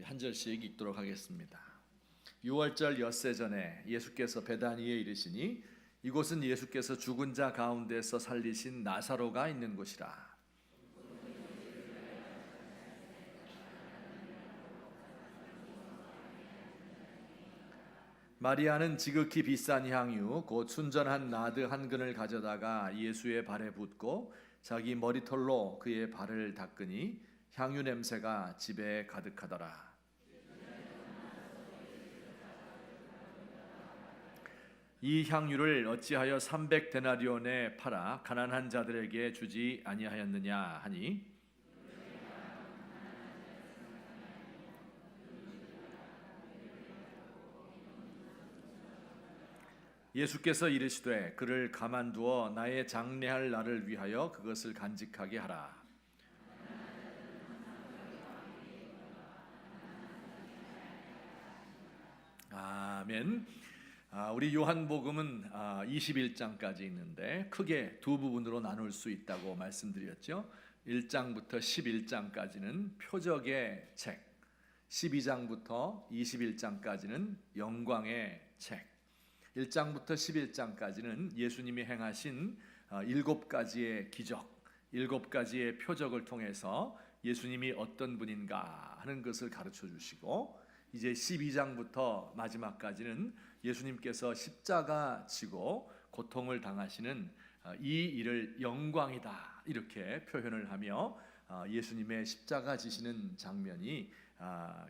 한 절씩 읽도록 하겠습니다. 6월절 엿새 전에 예수께서 베다니에 이르시니 이곳은 예수께서 죽은 자 가운데서 살리신 나사로가 있는 곳이라. 마리아는 지극히 비싼 향유 곧 순전한 나드 한 근을 가져다가 예수의 발에 붓고 자기 머리털로 그의 발을 닦으니 향유 냄새가 집에 가득하더라. 이 향유를 어찌하여 300데나리온에 팔아 가난한 자들에게 주지 아니하였느냐 하니 예수께서 이르시되 그를 가만두어 나의 장례할 날을 위하여 그것을 간직하게 하라. 아멘. 우리 요한복음은 21장까지 있는데 크게 두 부분으로 나눌 수 있다고 말씀드렸죠. 1장부터 11장까지는 표적의 책, 12장부터 21장까지는 영광의 책, 1장부터 11장까지는 예수님이 행하신 7가지의 기적, 7가지의 표적을 통해서 예수님이 어떤 분인가 하는 것을 가르쳐 주시고, 이제 12장부터 마지막까지는 예수님께서 십자가 지고 고통을 당하시는 이 일을 영광이다 이렇게 표현을 하며 예수님의 십자가 지시는 장면이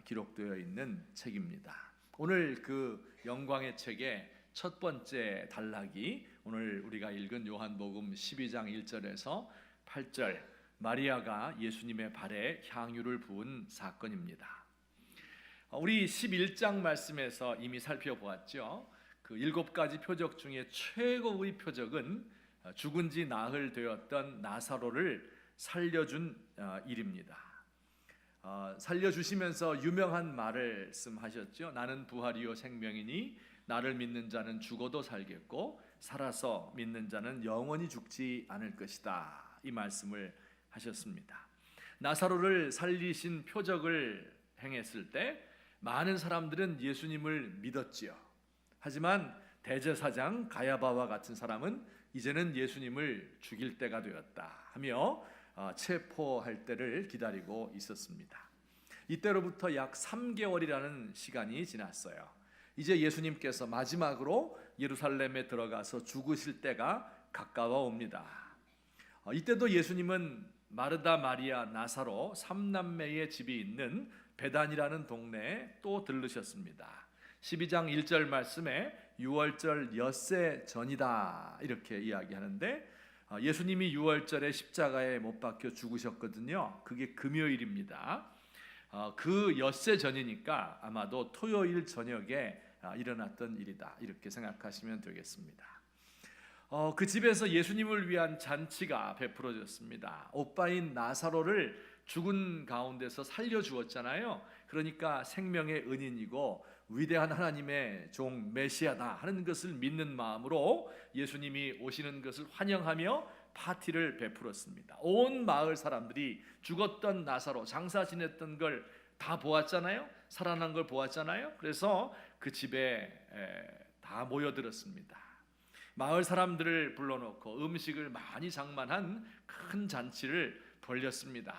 기록되어 있는 책입니다. 오늘 그 영광의 책의 첫 번째 단락이 오늘 우리가 읽은 요한복음 12장 1절에서 8절 마리아가 예수님의 발에 향유를 부은 사건입니다. 우리 11장 말씀에서 이미 살펴보았죠. 그 7가지 표적 중에 최고의 표적은 죽은 지 나흘 되었던 나사로를 살려준 일입니다. 살려주시면서 유명한 말씀하셨죠. 나는 부활이요 생명이니 나를 믿는 자는 죽어도 살겠고 살아서 믿는 자는 영원히 죽지 않을 것이다. 이 말씀을 하셨습니다. 나사로를 살리신 표적을 행했을 때 많은 사람들은 예수님을 믿었지요. 하지만 대제사장 가야바와 같은 사람은 이제는 예수님을 죽일 때가 되었다 하며 체포할 때를 기다리고 있었습니다. 이때로부터 약 3개월이라는 시간이 지났어요. 이제 예수님께서 마지막으로 예루살렘에 들어가서 죽으실 때가 가까워 옵니다. 이때도 예수님은 마르다, 마리아, 나사로 3남매의 집이 있는 베단이라는 동네에 또 들르셨습니다. 12장 1절 말씀에 6월절 엿새 전이다 이렇게 이야기하는데 예수님이 6월절에 십자가에 못 박혀 죽으셨거든요. 그게 금요일입니다. 그 엿새 전이니까 아마도 토요일 저녁에 일어났던 일이다 이렇게 생각하시면 되겠습니다. 그 집에서 예수님을 위한 잔치가 베풀어졌습니다. 오빠인 나사로를 죽은 가운데서 살려주었잖아요. 그러니까 생명의 은인이고 위대한 하나님의 종 메시아다 하는 것을 믿는 마음으로 예수님이 오시는 것을 환영하며 파티를 베풀었습니다. 온 마을 사람들이 죽었던 나사로 장사 지냈던 걸 다 보았잖아요. 살아난 걸 보았잖아요. 그래서 그 집에 다 모여들었습니다. 마을 사람들을 불러놓고 음식을 많이 장만한 큰 잔치를 벌였습니다.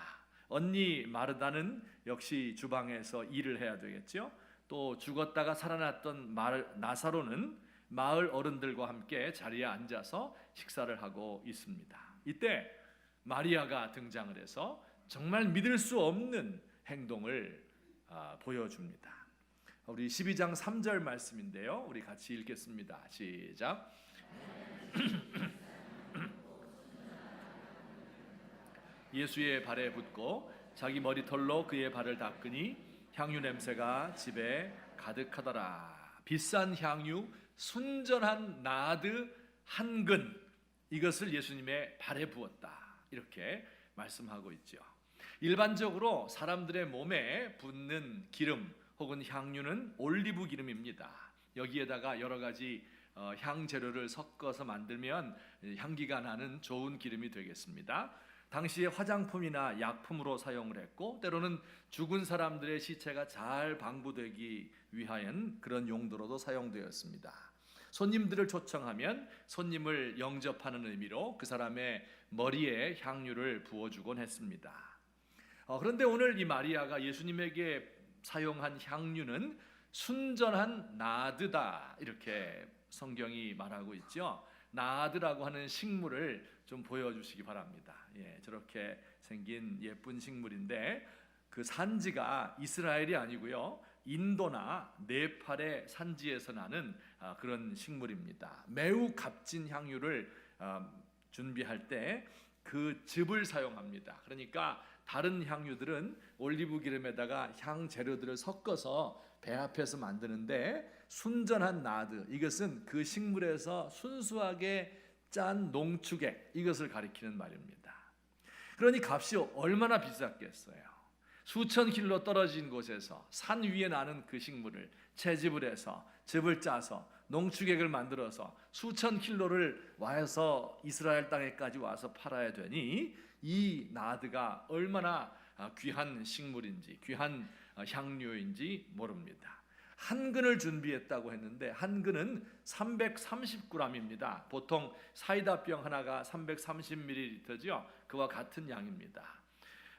언니 마르다는 역시 주방에서 일을 해야 되겠죠. 또 죽었다가 살아났던 나사로는 마을 어른들과 함께 자리에 앉아서 식사를 하고 있습니다. 이때 마리아가 등장을 해서 정말 믿을 수 없는 행동을 보여줍니다. 우리 12장 3절 말씀인데요. 우리 같이 읽겠습니다. 시작. 예수의 발에 붓고 자기 머리털로 그의 발을 닦으니 향유 냄새가 집에 가득하더라. 비싼 향유 순전한 나드 한 근 이것을 예수님의 발에 부었다 이렇게 말씀하고 있죠. 일반적으로 사람들의 몸에 붓는 기름 혹은 향유는 올리브 기름입니다. 여기에다가 여러 가지 향 재료를 섞어서 만들면 향기가 나는 좋은 기름이 되겠습니다. 당시에 화장품이나 약품으로 사용을 했고 때로는 죽은 사람들의 시체가 잘 방부되기 위한 그런 용도로도 사용되었습니다. 손님들을 초청하면 손님을 영접하는 의미로 그 사람의 머리에 향유를 부어주곤 했습니다. 그런데 오늘 이 마리아가 예수님에게 사용한 향유는 순전한 나드다, 이렇게 성경이 말하고 있죠. 나드라고 하는 식물을 좀 보여주시기 바랍니다. 저렇게 생긴 예쁜 식물인데 그 산지가 이스라엘이 아니고요, 인도나 네팔의 산지에서 나는 그런 식물입니다. 매우 값진 향유를 준비할 때 그 즙을 사용합니다. 그러니까 다른 향유들은 올리브 기름에다가 향 재료들을 섞어서 배 앞에서 만드는데 순전한 나드, 이것은 그 식물에서 순수하게 짠 농축액, 이것을 가리키는 말입니다. 그러니 값이 얼마나 비쌌겠어요. 수천 킬로 떨어진 곳에서 산 위에 나는 그 식물을 채집을 해서 즙을 짜서 농축액을 만들어서 수천 킬로를 와서 이스라엘 땅에까지 와서 팔아야 되니 이 나드가 얼마나 귀한 식물인지, 귀한 향료인지 모릅니다. 한 근을 준비했다고 했는데 한 근은 330g입니다. 보통 사이다병 하나가 330ml죠. 그와 같은 양입니다.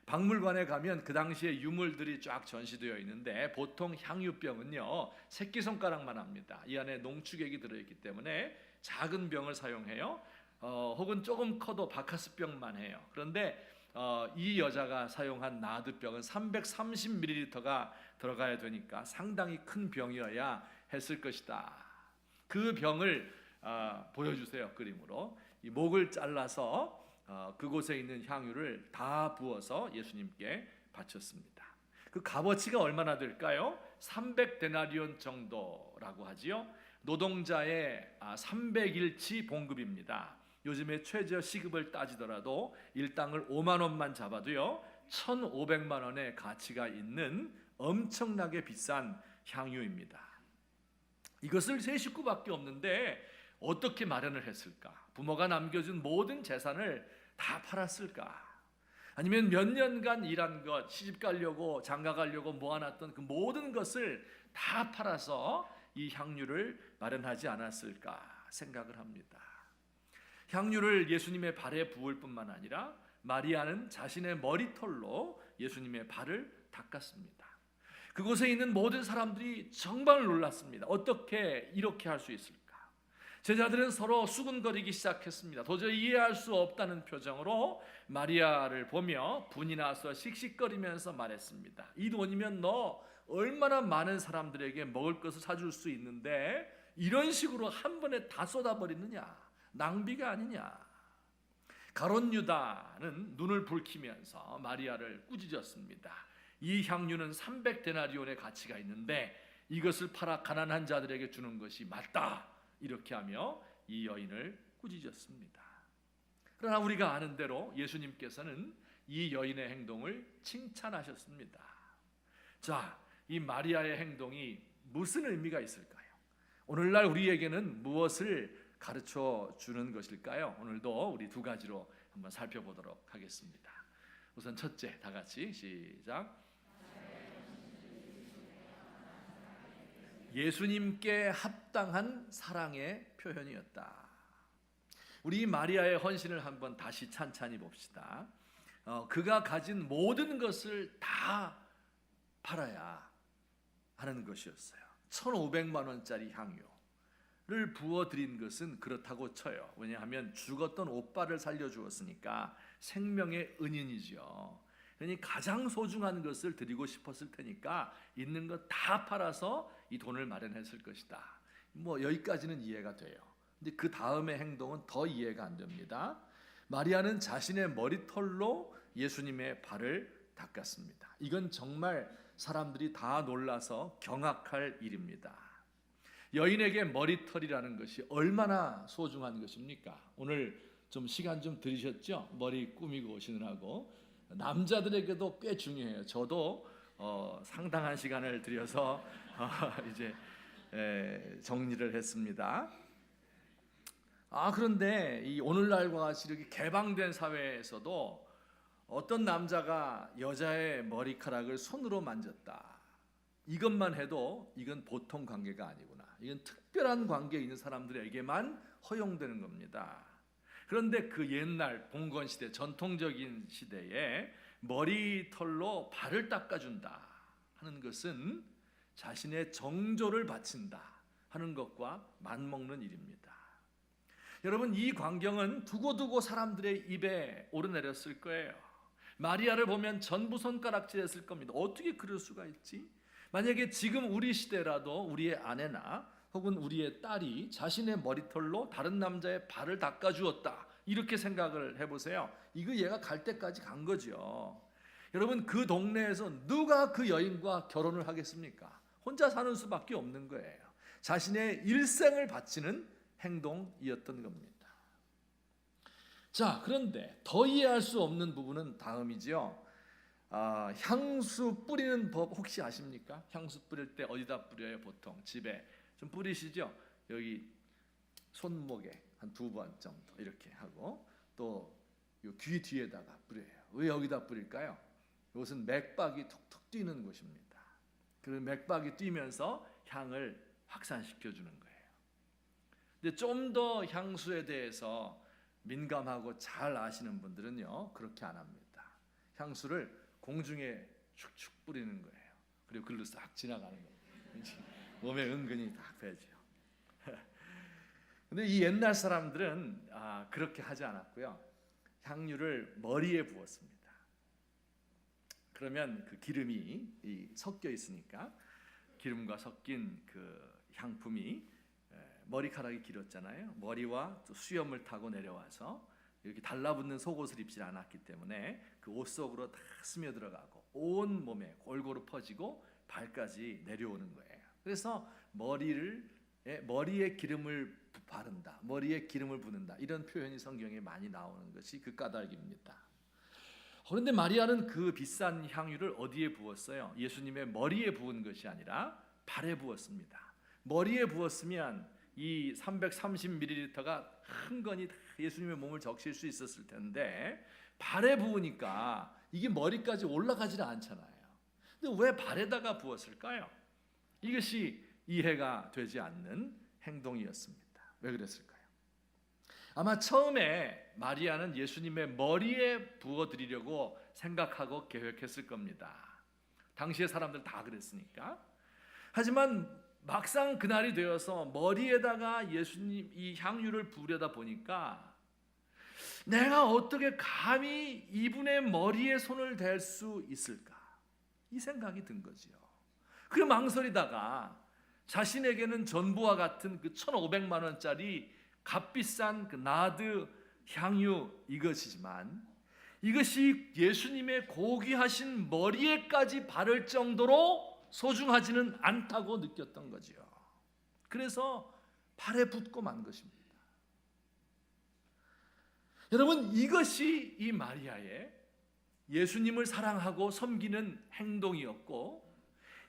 박물관에 가면 그 당시에 유물들이 쫙 전시되어 있는데 보통 향유병은요, 새끼손가락만 합니다. 이 안에 농축액이 들어있기 때문에 작은 병을 사용해요. 혹은 조금 커도 바카스병만 해요. 그런데 이 여자가 사용한 나드병은 330ml가 들어가야 되니까 상당히 큰 병이어야 했을 것이다. 그 병을 보여주세요. 그림으로 이 목을 잘라서 그곳에 있는 향유를 다 부어서 예수님께 바쳤습니다. 그 값어치가 얼마나 될까요? 300데나리온 정도라고 하지요. 노동자의 300일치 봉급입니다. 요즘에 최저 시급을 따지더라도 일당을 5만 원만 잡아도요 1,500만 원의 가치가 있는 엄청나게 비싼 향유입니다. 이것을 세 식구밖에 없는데 어떻게 마련을 했을까? 부모가 남겨준 모든 재산을 다 팔았을까? 아니면 몇 년간 일한 것, 시집 가려고 장가 가려고 모아놨던 그 모든 것을 다 팔아서 이 향유를 마련하지 않았을까 생각을 합니다. 향유를 예수님의 발에 부을 뿐만 아니라 마리아는 자신의 머리털로 예수님의 발을 닦았습니다. 그곳에 있는 모든 사람들이 정말 놀랐습니다. 어떻게 이렇게 할 수 있을까? 제자들은 서로 수군거리기 시작했습니다. 도저히 이해할 수 없다는 표정으로 마리아를 보며 분이 나서 씩씩거리면서 말했습니다. 이 돈이면 너 얼마나 많은 사람들에게 먹을 것을 사줄 수 있는데 이런 식으로 한 번에 다 쏟아버리느냐? 낭비가 아니냐? 가롯 유다는 눈을 붉히면서 마리아를 꾸짖었습니다. 이 향유는 300데나리온의 가치가 있는데 이것을 팔아 가난한 자들에게 주는 것이 맞다, 이렇게 하며 이 여인을 꾸짖었습니다. 그러나 우리가 아는 대로 예수님께서는 이 여인의 행동을 칭찬하셨습니다. 자, 이 마리아의 행동이 무슨 의미가 있을까요? 오늘날 우리에게는 무엇을 가르쳐 주는 것일까요? 오늘도 우리 두 가지로 한번 살펴보도록 하겠습니다. 우선 첫째, 다 같이 시작. 예수님께 합당한 사랑의 표현이었다. 우리 마리아의 헌신을 한번 다시 찬찬히 봅시다. 그가 가진 모든 것을 다 팔아야 하는 것이었어요. 1,500만 원짜리 향유를 부어드린 것은 그렇다고 쳐요. 왜냐하면 죽었던 오빠를 살려주었으니까 생명의 은인이죠. 그러니 가장 소중한 것을 드리고 싶었을 테니까 있는 것 다 팔아서 이 돈을 마련했을 것이다. 여기까지는 이해가 돼요. 근데 그 다음의 행동은 더 이해가 안 됩니다. 마리아는 자신의 머리털로 예수님의 발을 닦았습니다. 이건 정말 사람들이 다 놀라서 경악할 일입니다. 여인에게 머리털이라는 것이 얼마나 소중한 것입니까? 오늘 좀 시간 좀 들이셨죠? 머리 꾸미고 오시느라고. 남자들에게도 꽤 중요해요. 저도 상당한 시간을 들여서 이제 정리를 했습니다. 그런데 이 오늘날과 같이 이렇게 개방된 사회에서도 어떤 남자가 여자의 머리카락을 손으로 만졌다. 이것만 해도 이건 보통 관계가 아니구나. 이건 특별한 관계에 있는 사람들에게만 허용되는 겁니다. 그런데 그 옛날 봉건 시대, 전통적인 시대에 머리털로 발을 닦아준다 하는 것은 자신의 정조를 바친다 하는 것과 맞먹는 일입니다. 여러분, 이 광경은 두고두고 사람들의 입에 오르내렸을 거예요. 마리아를 보면 전부 손가락질했을 겁니다. 어떻게 그럴 수가 있지? 만약에 지금 우리 시대라도 우리의 아내나 혹은 우리의 딸이 자신의 머리털로 다른 남자의 발을 닦아주었다, 이렇게 생각을 해보세요. 이거 얘가 갈 때까지 간 거죠. 여러분, 그 동네에서 누가 그 여인과 결혼을 하겠습니까? 혼자 사는 수밖에 없는 거예요. 자신의 일생을 바치는 행동이었던 겁니다. 자, 그런데 더 이해할 수 없는 부분은 다음이죠. 향수 뿌리는 법 혹시 아십니까? 향수 뿌릴 때 어디다 뿌려요? 보통 집에 좀 뿌리시죠? 여기 손목에 한 2번 정도 이렇게 하고 또 귀 뒤에다가 뿌려요. 왜 여기다 뿌릴까요? 이것은 맥박이 툭툭 뛰는 곳입니다. 그 맥박이 뛰면서 향을 확산시켜 주는 거예요. 근데 좀 더 향수에 대해서 민감하고 잘 아시는 분들은요, 그렇게 안 합니다. 향수를 공중에 축축 뿌리는 거예요. 그리고 글로 싹 지나가는 거예요. 몸에 은근히 딱 배죠. 근데 이 옛날 사람들은 그렇게 하지 않았고요. 향유를 머리에 부었습니다. 그러면 그 기름이 섞여 있으니까 기름과 섞인 그 향품이 머리카락이 길었잖아요. 머리와 또 수염을 타고 내려와서 이렇게 달라붙는 속옷을 입지 않았기 때문에 그 옷 속으로 다 스며들어가고 온 몸에 골고루 퍼지고 발까지 내려오는 거예요. 그래서 머리에 기름을 바른다, 머리에 기름을 부는다, 이런 표현이 성경에 많이 나오는 것이 그 까닭입니다. 그런데 마리아는 그 비싼 향유를 어디에 부었어요? 예수님의 머리에 부은 것이 아니라 발에 부었습니다. 머리에 부었으면 이 330ml가 흥건히 예수님의 몸을 적실 수 있었을 텐데 발에 부으니까 이게 머리까지 올라가지는 않잖아요. 근데 왜 발에다가 부었을까요? 이것이 이해가 되지 않는 행동이었습니다. 왜 그랬을까요? 아마 처음에 마리아는 예수님의 머리에 부어드리려고 생각하고 계획했을 겁니다. 당시의 사람들 다 그랬으니까. 하지만 막상 그날이 되어서 머리에다가 예수님 이 향유를 부으려다 보니까 내가 어떻게 감히 이분의 머리에 손을 댈 수 있을까? 이 생각이 든 거지요. 그 망설이다가 자신에게는 전부와 같은 그 1,500만 원짜리 값비싼 그 나드 향유 이것이지만 이것이 예수님의 고귀하신 머리에까지 바를 정도로 소중하지는 않다고 느꼈던 거지요. 그래서 발에 붓고 만 것입니다. 여러분, 이것이 이 마리아의 예수님을 사랑하고 섬기는 행동이었고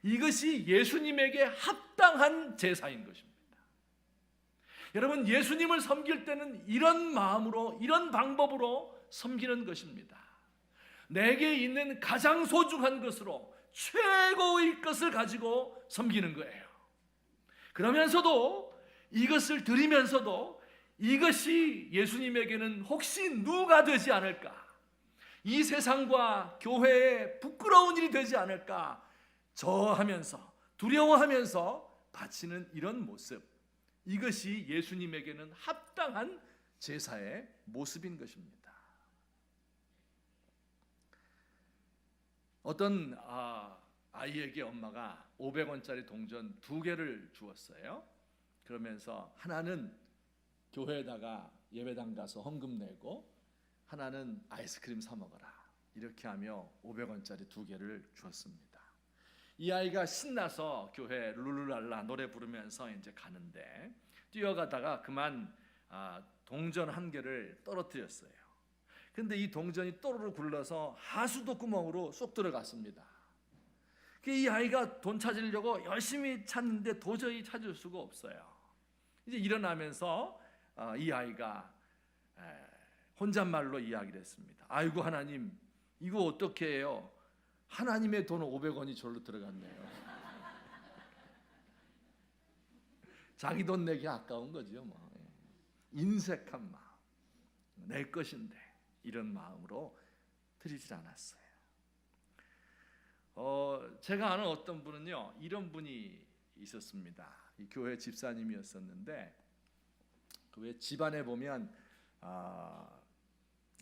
이것이 예수님에게 합당한 제사인 것입니다. 여러분, 예수님을 섬길 때는 이런 마음으로, 이런 방법으로 섬기는 것입니다. 내게 있는 가장 소중한 것으로 최고의 것을 가지고 섬기는 거예요. 그러면서도 이것을 드리면서도 이것이 예수님에게는 혹시 누가 되지 않을까, 이 세상과 교회에 부끄러운 일이 되지 않을까 저하면서 두려워하면서 바치는 이런 모습, 이것이 예수님에게는 합당한 제사의 모습인 것입니다. 어떤 아이에게 엄마가 500원짜리 동전 2개를 주었어요. 그러면서 하나는 교회에다가 예배당 가서 헌금 내고 하나는 아이스크림 사 먹어라, 이렇게 하며 500원짜리 2개를 주었습니다. 이 아이가 신나서 교회 룰루랄라 노래 부르면서 이제 가는데 뛰어가다가 그만 동전 1개를 떨어뜨렸어요. 근데 이 동전이 또르르 굴러서 하수도 구멍으로 쏙 들어갔습니다. 이 아이가 돈 찾으려고 열심히 찾는데 도저히 찾을 수가 없어요. 이제 일어나면서 이 아이가 혼잣말로 이야기를 했습니다. 아이고 하나님, 이거 어떻게 해요? 하나님의 돈 500원이 절로 들어갔네요. 자기 돈 내기 아까운 거죠. 뭐. 인색한 마음, 내 것인데 이런 마음으로 드리질 않았어요. 제가 아는 어떤 분은요, 이런 분이 있었습니다. 이 교회 집사님이었었는데, 그 집안에 보면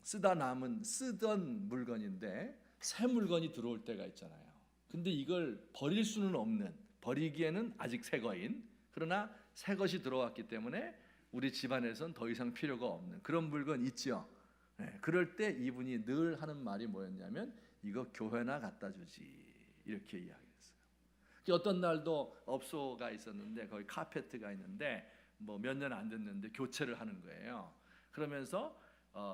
쓰던 물건인데 새 물건이 들어올 때가 있잖아요. 근데 이걸 버릴 수는 없는, 버리기에는 아직 새 거인, 그러나 새 것이 들어왔기 때문에 우리 집안에선 더 이상 필요가 없는 그런 물건 있죠. 네, 그럴 때 이분이 늘 하는 말이 뭐였냐면, 이거 교회나 갖다 주지, 이렇게 이야기했어요. 어떤 날도 업소가 있었는데 거기 카페트가 있는데 뭐 몇 년 안 됐는데 교체를 하는 거예요. 그러면서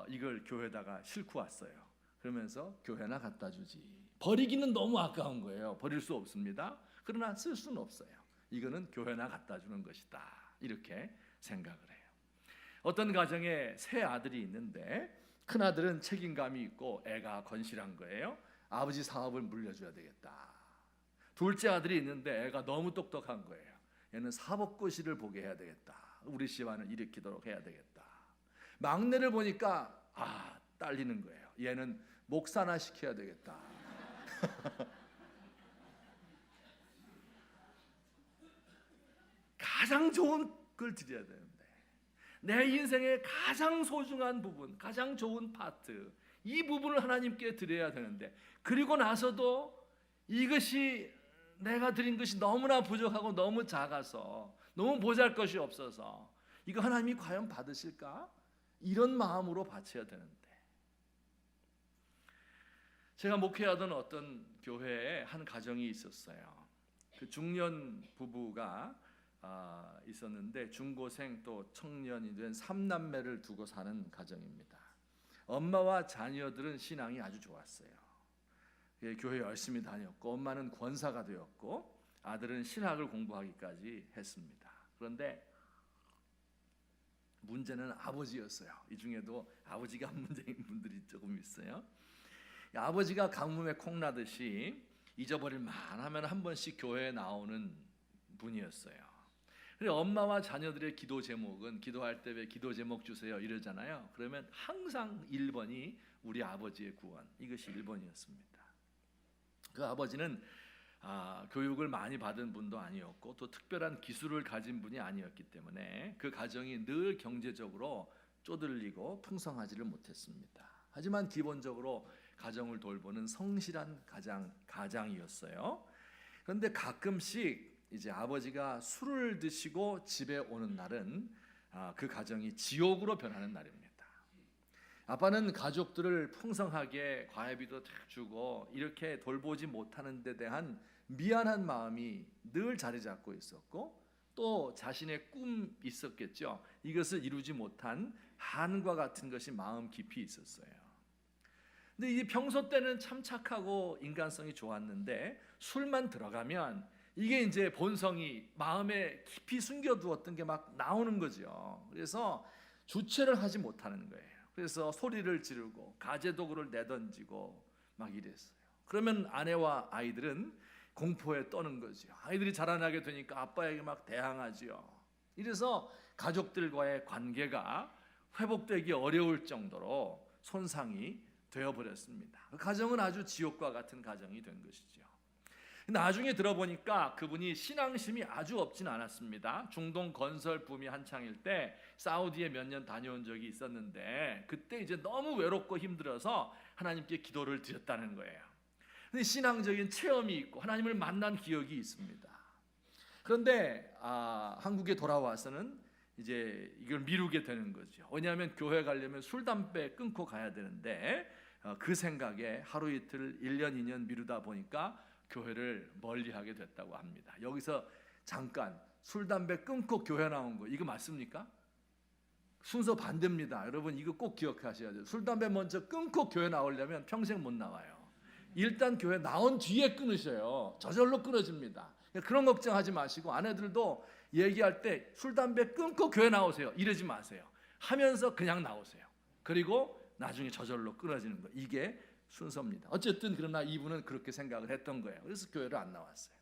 이걸 교회에다가 싣고 왔어요. 그러면서 교회나 갖다 주지. 버리기는 너무 아까운 거예요. 버릴 수 없습니다. 그러나 쓸 수는 없어요. 이거는 교회나 갖다 주는 것이다, 이렇게 생각을 해요. 어떤 가정에 세 아들이 있는데 큰 아들은 책임감이 있고 애가 건실한 거예요. 아버지 사업을 물려줘야 되겠다. 둘째 아들이 있는데 애가 너무 똑똑한 거예요. 얘는 사법고시를 보게 해야 되겠다. 우리 집안을 일으키도록 해야 되겠다. 막내를 보니까 딸리는 거예요. 얘는 목사나 시켜야 되겠다. 가장 좋은 걸 드려야 되는데, 내 인생의 가장 소중한 부분, 가장 좋은 파트, 이 부분을 하나님께 드려야 되는데, 그리고 나서도 이것이 내가 드린 것이 너무나 부족하고 너무 작아서, 너무 보잘것이 없어서 이거 하나님이 과연 받으실까? 이런 마음으로 바쳐야 되는데, 제가 목회하던 어떤 교회에 한 가정이 있었어요. 그 중년 부부가 있었는데 중고생 또 청년이 된 3남매를 두고 사는 가정입니다. 엄마와 자녀들은 신앙이 아주 좋았어요. 교회 열심히 다녔고, 엄마는 권사가 되었고, 아들은 신학을 공부하기까지 했습니다. 그런데 문제는 아버지였어요. 이 중에도 아버지가 문제인 분들이 조금 있어요. 아버지가 가뭄에 콩나듯이 잊어버릴 만하면 한 번씩 교회에 나오는 분이었어요. 그래서 엄마와 자녀들의 기도 제목은, 기도할 때 왜 기도 제목 주세요 이러잖아요. 그러면 항상 1번이 우리 아버지의 구원, 이것이 1번이었습니다. 그 아버지는 교육을 많이 받은 분도 아니었고 또 특별한 기술을 가진 분이 아니었기 때문에 그 가정이 늘 경제적으로 쪼들리고 풍성하지를 못했습니다. 하지만 기본적으로 가정을 돌보는 성실한 가장이었어요. 그런데 가끔씩 이제 아버지가 술을 드시고 집에 오는 날은 그 가정이 지옥으로 변하는 날입니다. 아빠는 가족들을 풍성하게 과외비도 탁 주고 이렇게 돌보지 못하는 데 대한 미안한 마음이 늘 자리 잡고 있었고, 또 자신의 꿈이 있었겠죠. 이것을 이루지 못한 한과 같은 것이 마음 깊이 있었어요. 근데 이 평소 때는 참 착하고 인간성이 좋았는데 술만 들어가면 이게 이제 본성이 마음에 깊이 숨겨두었던 게 막 나오는 거죠. 그래서 주체를 하지 못하는 거예요. 그래서 소리를 지르고 가재도구를 내던지고 막 이랬어요. 그러면 아내와 아이들은 공포에 떠는 거죠. 아이들이 자라나게 되니까 아빠에게 막 대항하죠. 이래서 가족들과의 관계가 회복되기 어려울 정도로 손상이 되어버렸습니다. 그 가정은 아주 지옥과 같은 가정이 된 것이죠. 나중에 들어보니까 그분이 신앙심이 아주 없진 않았습니다. 중동 건설 붐이 한창일 때 사우디에 몇 년 다녀온 적이 있었는데, 그때 이제 너무 외롭고 힘들어서 하나님께 기도를 드렸다는 거예요. 근데 신앙적인 체험이 있고 하나님을 만난 기억이 있습니다. 그런데 한국에 돌아와서는 이제 이걸 미루게 되는 거죠. 왜냐하면 교회 가려면 술, 담배 끊고 가야 되는데 그 생각에 하루 이틀 1년 2년 미루다 보니까 교회를 멀리하게 됐다고 합니다. 여기서 잠깐 술, 담배 끊고 교회 나온 거 이거 맞습니까? 순서 반대입니다. 여러분 이거 꼭 기억하셔야 돼요. 술, 담배 먼저 끊고 교회 나오려면 평생 못 나와요. 일단 교회 나온 뒤에 끊으셔요. 저절로 끊어집니다. 그런 걱정하지 마시고, 아내들도 얘기할 때 술, 담배 끊고 교회 나오세요 이러지 마세요. 하면서 그냥 나오세요. 그리고 나중에 저절로 끊어지는 거, 이게 순서입니다. 어쨌든 그러나 이분은 그렇게 생각을 했던 거예요. 그래서 교회를 안 나왔어요.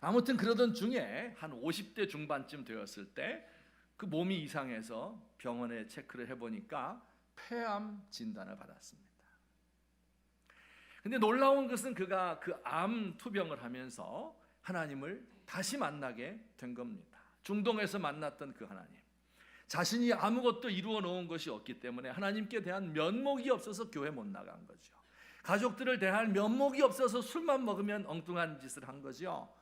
아무튼 그러던 중에 한 50대 중반쯤 되었을 때 그 몸이 이상해서 병원에 체크를 해보니까 폐암 진단을 받았습니다. 근데 놀라운 것은 그가 그 암 투병을 하면서 하나님을 다시 만나게 된 겁니다. 중동에서 만났던 그 하나님, 자신이 아무것도 이루어 놓은 것이 없기 때문에 하나님께 대한 면목이 없어서 교회 못 나간 거죠. 가족들을 대할 면목이 없어서 술만 먹으면 엉뚱한 짓을 한 거죠.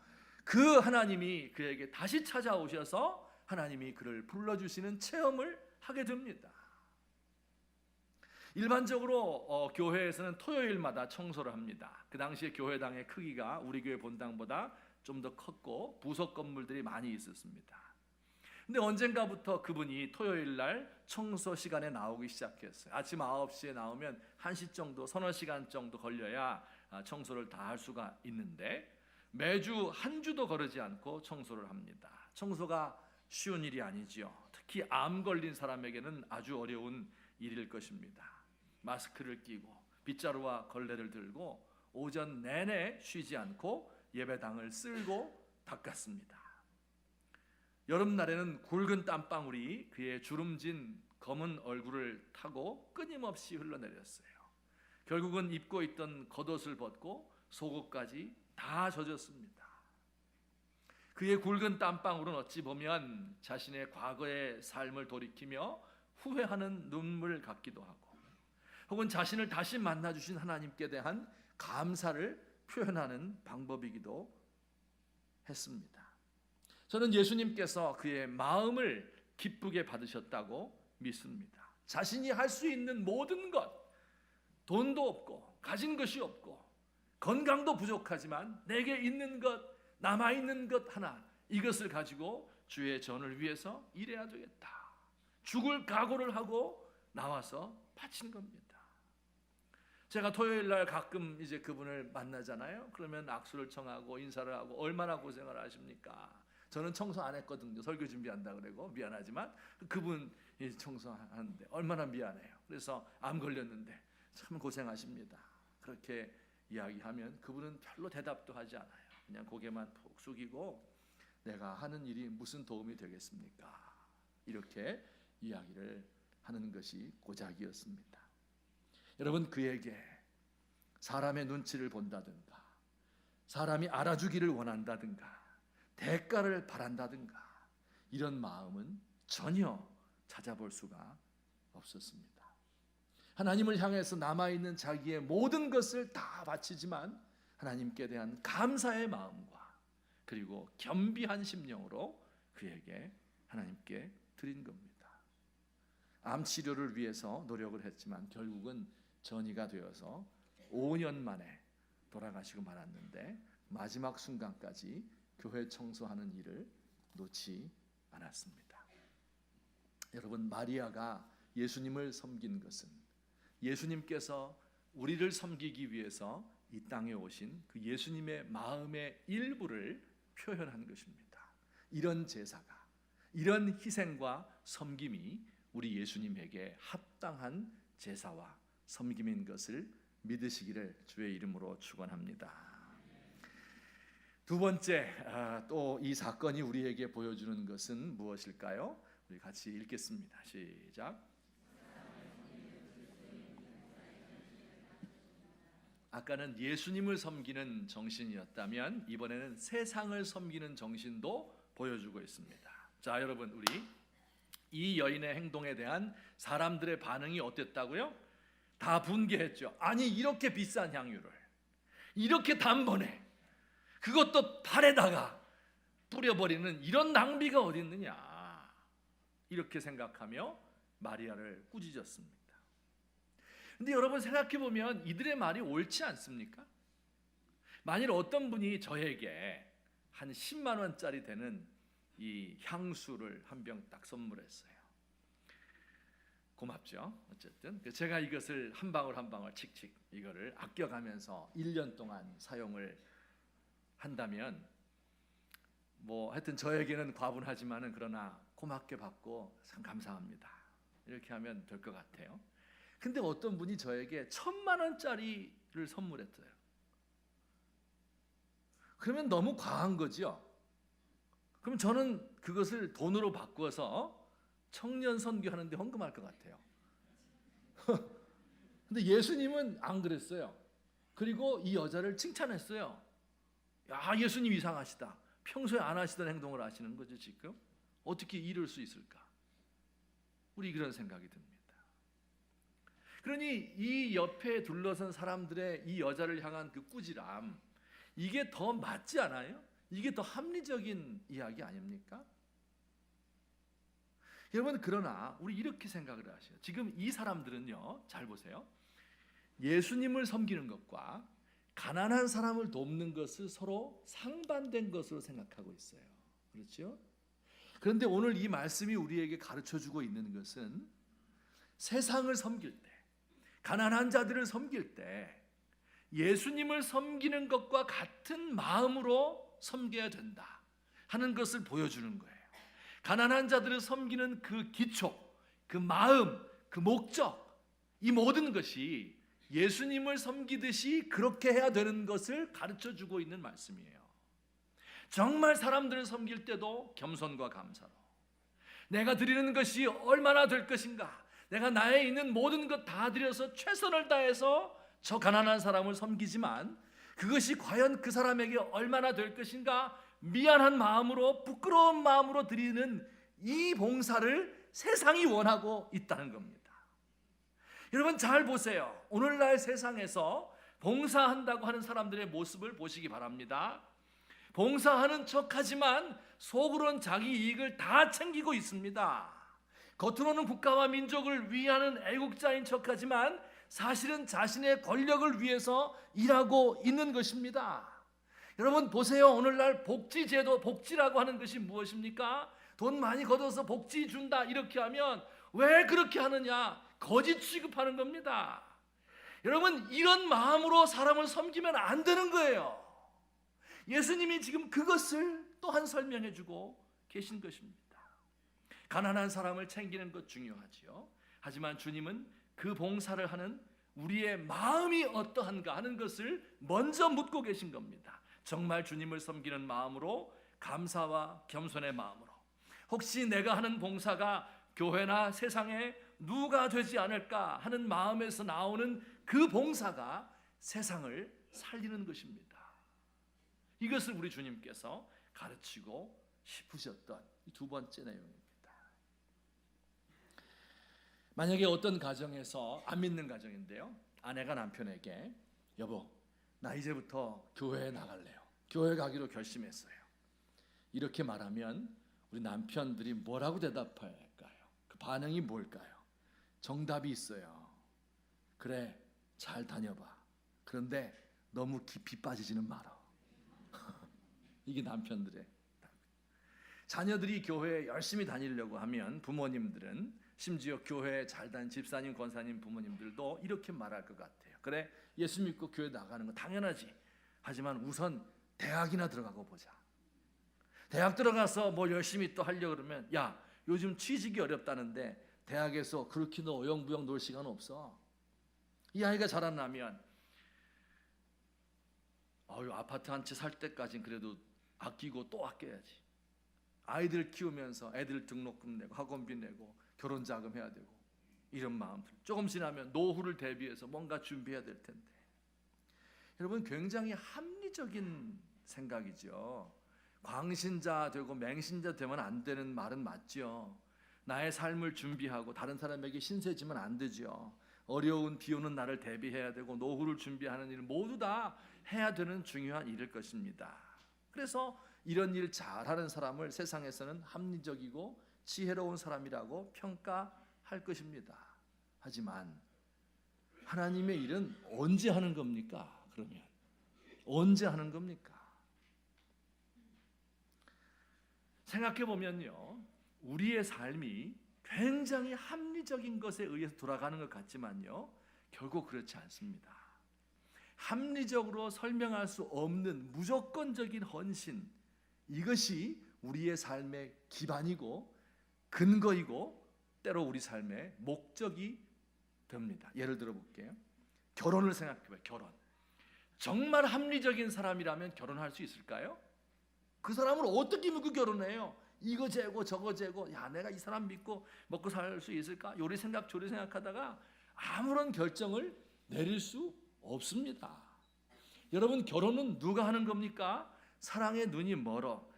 그 하나님이 그에게 다시 찾아오셔서 하나님이 그를 불러주시는 체험을 하게 됩니다. 일반적으로 교회에서는 토요일마다 청소를 합니다. 그 당시에 교회당의 크기가 우리 교회 본당보다 좀 더 컸고 부속 건물들이 많이 있었습니다. 근데 언젠가부터 그분이 토요일 날 청소 시간에 나오기 시작했어요. 아침 9시에 나오면 1시 정도, 서너 시간 정도 걸려야 청소를 다 할 수가 있는데 매주 한 주도 거르지 않고 청소를 합니다. 청소가 쉬운 일이 아니지요. 특히 암 걸린 사람에게는 아주 어려운 일일 것입니다. 마스크를 끼고 빗자루와 걸레를 들고 오전 내내 쉬지 않고 예배당을 쓸고 닦았습니다. 여름날에는 굵은 땀방울이 그의 주름진 검은 얼굴을 타고 끊임없이 흘러내렸어요. 결국은 입고 있던 겉옷을 벗고 속옷까지 다 젖었습니다. 그의 굵은 땀방울은 어찌 보면 자신의 과거의 삶을 돌이키며 후회하는 눈물 같기도 하고, 혹은 자신을 다시 만나주신 하나님께 대한 감사를 표현하는 방법이기도 했습니다. 저는 예수님께서 그의 마음을 기쁘게 받으셨다고 믿습니다. 자신이 할 수 있는 모든 것, 돈도 없고 가진 것이 없고 건강도 부족하지만 내게 있는 것, 남아있는 것 하나, 이것을 가지고 주의 전을 위해서 일해야 되겠다. 죽을 각오를 하고 나와서 바친 겁니다. 제가 토요일 날 가끔 이제 그분을 만나잖아요. 그러면 악수를 청하고 인사를 하고 얼마나 고생을 하십니까? 저는 청소 안 했거든요. 설교 준비한다 그러고 미안하지만 그분 청소하는데 얼마나 미안해요. 그래서 암 걸렸는데 참 고생하십니다. 그렇게 이야기하면 그분은 별로 대답도 하지 않아요. 그냥 고개만 푹 숙이고 내가 하는 일이 무슨 도움이 되겠습니까? 이렇게 이야기를 하는 것이 고작이었습니다. 여러분, 그에게 사람의 눈치를 본다든가 사람이 알아주기를 원한다든가 대가를 바란다든가 이런 마음은 전혀 찾아볼 수가 없었습니다. 하나님을 향해서 남아있는 자기의 모든 것을 다 바치지만 하나님께 대한 감사의 마음과 그리고 겸비한 심령으로 그에게 하나님께 드린 겁니다. 암 치료를 위해서 노력을 했지만 결국은 전이가 되어서 5년 만에 돌아가시고 말았는데 마지막 순간까지 교회 청소하는 일을 놓지 않았습니다. 여러분, 마리아가 예수님을 섬긴 것은 예수님께서 우리를 섬기기 위해서 이 땅에 오신 그 예수님의 마음의 일부를 표현한 것입니다. 이런 제사가, 이런 희생과 섬김이 우리 예수님에게 합당한 제사와 섬김인 것을 믿으시기를 주의 이름으로 축원합니다. 두 번째, 또 이 사건이 우리에게 보여주는 것은 무엇일까요? 우리 같이 읽겠습니다. 시작. 아까는 예수님을 섬기는 정신이었다면 이번에는 세상을 섬기는 정신도 보여주고 있습니다. 자, 여러분, 우리 이 여인의 행동에 대한 사람들의 반응이 어땠다고요? 다 분개했죠. 아니, 이렇게 비싼 향유를 이렇게 단번에 그것도 발에다가 뿌려버리는 이런 낭비가 어디 있느냐, 이렇게 생각하며 마리아를 꾸짖었습니다. 근데 여러분, 생각해보면 이들의 말이 옳지 않습니까? 만일 어떤 분이 저에게 한 10만 원짜리 되는 이 향수를 한 병 딱 선물했어요. 고맙죠. 어쨌든 제가 이것을 한 방울 한 방울 칙칙 이거를 아껴가면서 1년 동안 사용을 한다면 뭐 하여튼 저에게는 과분하지만은 그러나 고맙게 받고 참 감사합니다. 이렇게 하면 될 것 같아요. 근데 어떤 분이 저에게 1,000만 원짜리를 선물했어요. 그러면 너무 과한 거죠. 그럼 저는 그것을 돈으로 바꾸어서 청년 선교하는데 헌금할 것 같아요. 근데 예수님은 안 그랬어요. 그리고 이 여자를 칭찬했어요. 야, 예수님 이상하시다. 평소에 안 하시던 행동을 하시는 거죠 지금. 어떻게 이럴 수 있을까? 우리 그런 생각이 듭니다. 그러니 이 옆에 둘러선 사람들의 이 여자를 향한 그 꾸지람, 이게 더 맞지 않아요? 이게 더 합리적인 이야기 아닙니까? 여러분, 그러나 우리 이렇게 생각을 하셔요. 지금 이 사람들은요, 잘 보세요. 예수님을 섬기는 것과 가난한 사람을 돕는 것을 서로 상반된 것으로 생각하고 있어요. 그렇죠? 그런데 오늘 이 말씀이 우리에게 가르쳐주고 있는 것은 세상을 섬길 때, 가난한 자들을 섬길 때 예수님을 섬기는 것과 같은 마음으로 섬겨야 된다 하는 것을 보여주는 거예요. 가난한 자들을 섬기는 그 기초, 그 마음, 그 목적, 이 모든 것이 예수님을 섬기듯이 그렇게 해야 되는 것을 가르쳐주고 있는 말씀이에요. 정말 사람들을 섬길 때도 겸손과 감사로, 내가 드리는 것이 얼마나 될 것인가, 내가 나에 있는 모든 것 다 드려서 최선을 다해서 저 가난한 사람을 섬기지만 그것이 과연 그 사람에게 얼마나 될 것인가, 미안한 마음으로, 부끄러운 마음으로 드리는 이 봉사를 세상이 원하고 있다는 겁니다. 여러분 잘 보세요. 오늘날 세상에서 봉사한다고 하는 사람들의 모습을 보시기 바랍니다. 봉사하는 척하지만 속으로는 자기 이익을 다 챙기고 있습니다. 겉으로는 국가와 민족을 위하는 애국자인 척하지만 사실은 자신의 권력을 위해서 일하고 있는 것입니다. 여러분 보세요. 오늘날 복지제도, 복지라고 하는 것이 무엇입니까? 돈 많이 걷어서 복지 준다 이렇게 하면 왜 그렇게 하느냐? 거짓 취급하는 겁니다. 여러분 이런 마음으로 사람을 섬기면 안 되는 거예요. 예수님이 지금 그것을 또한 설명해 주고 계신 것입니다. 가난한 사람을 챙기는 것 중요하지요. 하지만 주님은 그 봉사를 하는 우리의 마음이 어떠한가 하는 것을 먼저 묻고 계신 겁니다. 정말 주님을 섬기는 마음으로, 감사와 겸손의 마음으로, 혹시 내가 하는 봉사가 교회나 세상에 누가 되지 않을까 하는 마음에서 나오는 그 봉사가 세상을 살리는 것입니다. 이것을 우리 주님께서 가르치고 싶으셨던 두 번째 내용입니다. 만약에 어떤 가정에서, 안 믿는 가정인데요, 아내가 남편에게 여보 나 이제부터 교회에 나갈래요, 교회 가기로 결심했어요, 이렇게 말하면 우리 남편들이 뭐라고 대답할까요? 그 반응이 뭘까요? 정답이 있어요. 그래 잘 다녀봐. 그런데 너무 깊이 빠지지는 마라. 이게 남편들의 답. 자녀들이 교회에 열심히 다니려고 하면 부모님들은, 심지어 교회에 잘 다니는 집사님, 권사님, 부모님들도 이렇게 말할 것 같아요. 그래 예수 믿고 교회 나가는 거 당연하지. 하지만 우선 대학이나 들어가고 보자. 대학 들어가서 뭐 열심히 또 하려고 그러면 야 요즘 취직이 어렵다는데 대학에서 그렇게 너 어영부영 놀 시간 없어. 이 아이가 자라나면 아파트 한 채 살 때까지는 그래도 아끼고 또 아껴야지. 아이들 키우면서 애들 등록금 내고 학원비 내고 결혼 자금 해야 되고 이런 마음들. 조금 지나면 노후를 대비해서 뭔가 준비해야 될 텐데. 여러분 굉장히 합리적인 생각이죠. 광신자 되고 맹신자 되면 안 되는 말은 맞죠. 나의 삶을 준비하고 다른 사람에게 신세지면 안 되죠. 어려운 비 오는 날을 대비해야 되고 노후를 준비하는 일 모두 다 해야 되는 중요한 일일 것입니다. 그래서 이런 일 잘하는 사람을 세상에서는 합리적이고 지혜로운 사람이라고 평가할 것입니다. 하지만 하나님의 일은 언제 하는 겁니까? 그러면 언제 하는 겁니까? 생각해 보면요, 우리의 삶이 굉장히 합리적인 것에 의해서 돌아가는 것 같지만요, 결국 그렇지 않습니다. 합리적으로 설명할 수 없는 무조건적인 헌신, 이것이 우리의 삶의 기반이고 근거이고 때로 우리 삶의 목적이 됩니다. 예를 들어 볼게요. 결혼을 생각해봐요. 결혼. 정말 합리적인 사람이라면 결혼할 수 있을까요? 그 사람을 어떻게 믿고 결혼해요? 이거 재고 저거 재고, 야 내가 이 사람 믿고 먹고 살 수 있을까? 요리 생각 저리 생각하다가 아무런 결정을 내릴 수 없습니다. 여러분, 결혼은 누가 하는 겁니까? 사랑의 눈이 멀어.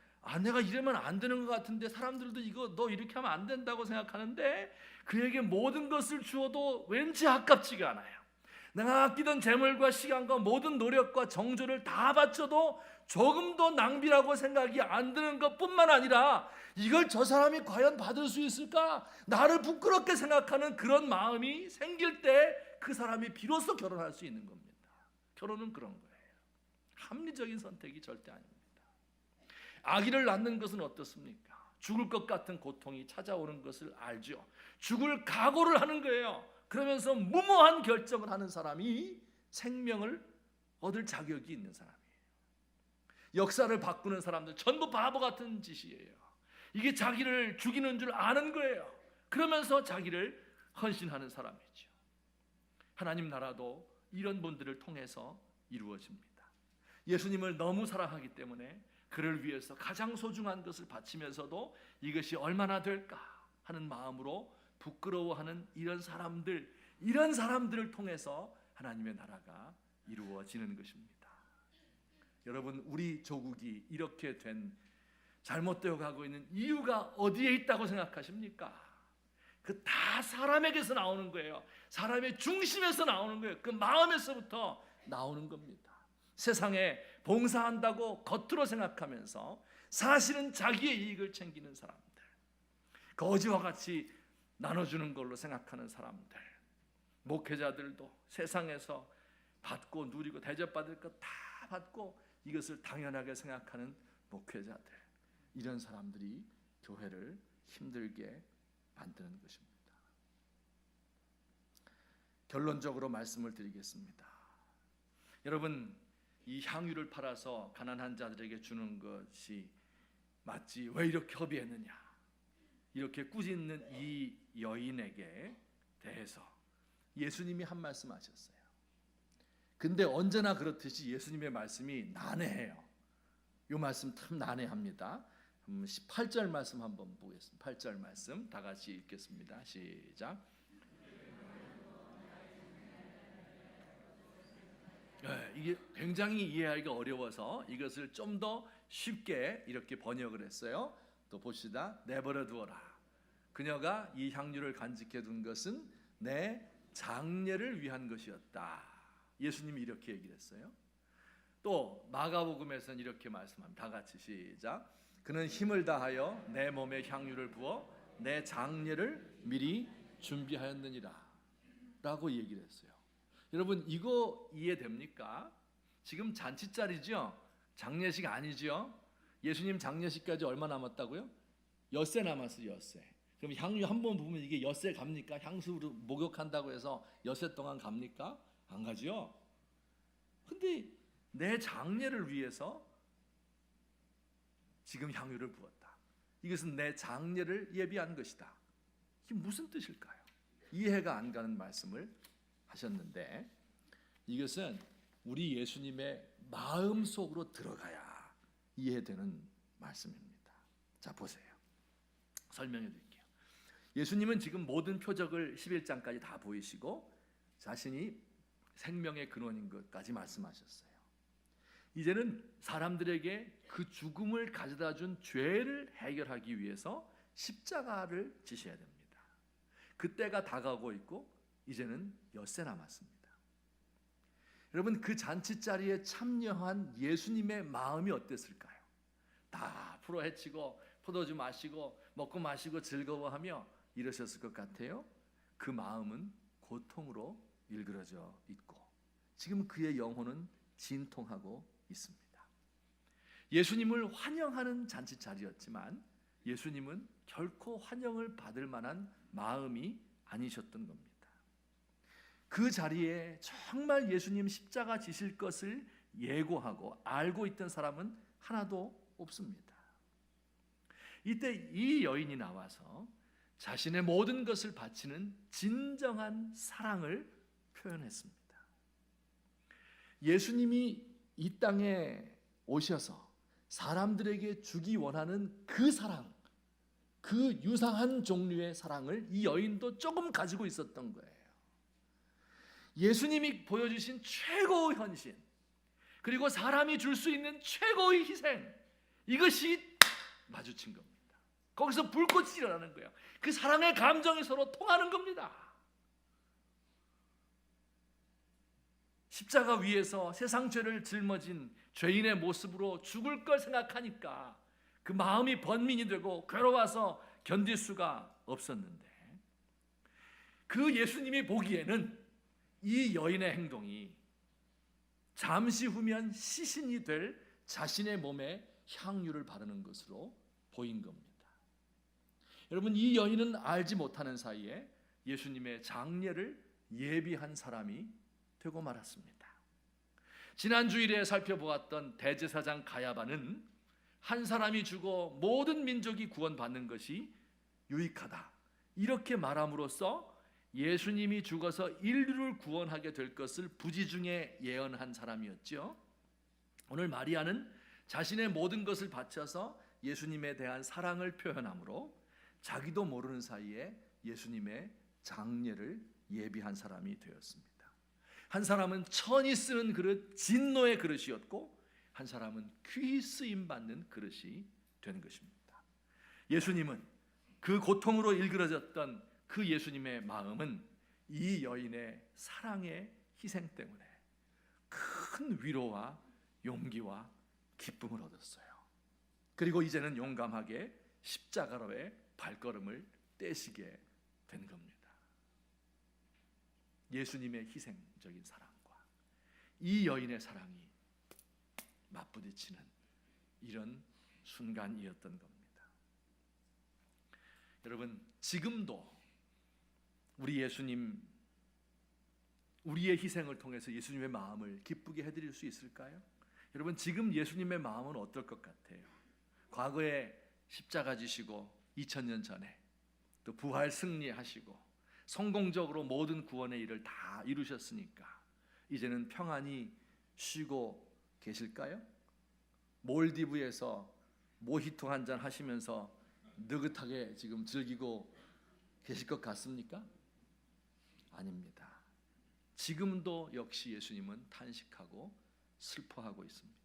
내가 이러면 안 되는 것 같은데 사람들도 이거 너 이렇게 하면 안 된다고 생각하는데 그에게 모든 것을 주어도 왠지 아깝지가 않아요. 내가 아끼던 재물과 시간과 모든 노력과 정조를 다 바쳐도 조금도 낭비라고 생각이 안 드는 것뿐만 아니라 이걸 저 사람이 과연 받을 수 있을까? 나를 부끄럽게 생각하는 그런 마음이 생길 때 그 사람이 비로소 결혼할 수 있는 겁니다. 결혼은 그런 거예요. 합리적인 선택이 절대 아닙니다. 아기를 낳는 것은 어떻습니까? 죽을 것 같은 고통이 찾아오는 것을 알죠. 죽을 각오를 하는 거예요. 그러면서 무모한 결정을 하는 사람이 생명을 얻을 자격이 있는 사람이에요. 역사를 바꾸는 사람들 전부 바보 같은 짓이에요. 이게 자기를 죽이는 줄 아는 거예요. 그러면서 자기를 헌신하는 사람이죠. 하나님 나라도 이런 분들을 통해서 이루어집니다. 예수님을 너무 사랑하기 때문에 그를 위해서 가장 소중한 것을 바치면서도 이것이 얼마나 될까 하는 마음으로 부끄러워하는 이런 사람들을 통해서 하나님의 나라가 이루어지는 것입니다. 여러분, 우리 조국이 이렇게 잘못되어 가고 있는 이유가 어디에 있다고 생각하십니까? 그 다 사람에게서 나오는 거예요. 사람의 중심에서 나오는 거예요. 그 마음에서부터 나오는 겁니다. 세상에 봉사한다고 겉으로 생각하면서 사실은 자기의 이익을 챙기는 사람들, 거지와 같이 나눠주는 걸로 생각하는 사람들, 목회자들도 세상에서 받고 누리고 대접받을 것 다 받고 이것을 당연하게 생각하는 목회자들, 이런 사람들이 교회를 힘들게 만드는 것입니다. 결론적으로 말씀을 드리겠습니다. 여러분, 이 향유를 팔아서 가난한 자들에게 주는 것이 맞지 왜 이렇게 허비했느냐, 이렇게 꾸짖는 이 여인에게 대해서 예수님이 한 말씀 하셨어요. 근데 언제나 그렇듯이 예수님의 말씀이 난해해요. 이 말씀 참 난해합니다. 18절 말씀 한번 보겠습니다. 8절 말씀 다 같이 읽겠습니다. 시작. 이게 굉장히 이해하기가 어려워서 이것을 좀 더 쉽게 이렇게 번역을 했어요. 또 봅시다. 내버려 두어라. 그녀가 이 향유를 간직해 둔 것은 내 장례를 위한 것이었다. 예수님이 이렇게 얘기를 했어요. 또 마가복음에서는 이렇게 말씀합니다. 다 같이 시작. 그는 힘을 다하여 내 몸에 향유를 부어 내 장례를 미리 준비하였느니라 라고 얘기를 했어요. 여러분, 이거 이해됩니까? 지금 잔치자리죠? 장례식 아니죠? 예수님 장례식까지 얼마 남았다고요? 엿새 남았어요. 엿새. 그럼 향유 한 번 부으면 이게 엿새 갑니까? 향수로 목욕한다고 해서 엿새 동안 갑니까? 안 가죠? 근데 내 장례를 위해서 지금 향유를 부었다. 이것은 내 장례를 예비한 것이다. 이게 무슨 뜻일까요? 이해가 안 가는 말씀을 하셨는데 이것은 우리 예수님의 마음 속으로 들어가야 이해되는 말씀입니다. 자, 보세요. 설명해 드릴게요. 예수님은 지금 모든 표적을 11장까지 다 보이시고 자신이 생명의 근원인 것까지 말씀하셨어요. 이제는 사람들에게 그 죽음을 가져다 준 죄를 해결하기 위해서 십자가를 지셔야 됩니다. 그때가 다가오고 있고 이제는 엿새 남았습니다. 여러분, 그 잔치자리에 참여한 예수님의 마음이 어땠을까요? 다 풀어 헤치고 포도주 마시고 먹고 마시고 즐거워하며 이러셨을 것 같아요. 그 마음은 고통으로 일그러져 있고 지금 그의 영혼은 진통하고 있습니다. 예수님을 환영하는 잔치자리였지만 예수님은 결코 환영을 받을 만한 마음이 아니셨던 겁니다. 그 자리에 정말 예수님 십자가 지실 것을 예고하고 알고 있던 사람은 하나도 없습니다. 이때 이 여인이 나와서 자신의 모든 것을 바치는 진정한 사랑을 표현했습니다. 예수님이 이 땅에 오셔서 사람들에게 주기 원하는 그 사랑, 그 유사한 종류의 사랑을 이 여인도 조금 가지고 있었던 거예요. 예수님이 보여주신 최고의 헌신, 그리고 사람이 줄 수 있는 최고의 희생, 이것이 마주친 겁니다. 거기서 불꽃이 일어나는 거예요. 그 사랑의 감정이 서로 통하는 겁니다. 십자가 위에서 세상 죄를 짊어진 죄인의 모습으로 죽을 걸 생각하니까 그 마음이 번민이 되고 괴로워서 견딜 수가 없었는데, 그 예수님이 보기에는 이 여인의 행동이 잠시 후면 시신이 될 자신의 몸에 향유를 바르는 것으로 보인 겁니다. 여러분, 이 여인은 알지 못하는 사이에 예수님의 장례를 예비한 사람이 되고 말았습니다. 지난 주일에 살펴보았던 대제사장 가야바는 한 사람이 죽어 모든 민족이 구원받는 것이 유익하다, 이렇게 말함으로써 예수님이 죽어서 인류를 구원하게 될 것을 부지중에 예언한 사람이었죠. 오늘 마리아는 자신의 모든 것을 바쳐서 예수님에 대한 사랑을 표현하므로 자기도 모르는 사이에 예수님의 장례를 예비한 사람이 되었습니다. 한 사람은 천이 쓰는 그릇, 진노의 그릇이었고, 한 사람은 귀히 쓰임 받는 그릇이 된 것입니다. 예수님은 그 고통으로 일그러졌던 그 예수님의 마음은 이 여인의 사랑의 희생 때문에 큰 위로와 용기와 기쁨을 얻었어요. 그리고 이제는 용감하게 십자가로의 발걸음을 떼시게 된 겁니다. 예수님의 희생적인 사랑과 이 여인의 사랑이 맞부딪히는 이런 순간이었던 겁니다. 여러분, 지금도 우리 예수님, 우리의 희생을 통해서 예수님의 마음을 기쁘게 해드릴 수 있을까요? 여러분, 지금 예수님의 마음은 어떨 것 같아요? 과거에 십자가 지시고 2000년 전에 또 부활 승리하시고 성공적으로 모든 구원의 일을 다 이루셨으니까 이제는 평안히 쉬고 계실까요? 몰디브에서 모히토 한잔 하시면서 느긋하게 지금 즐기고 계실 것 같습니까? 아닙니다. 지금도 역시 예수님은 탄식하고 슬퍼하고 있습니다.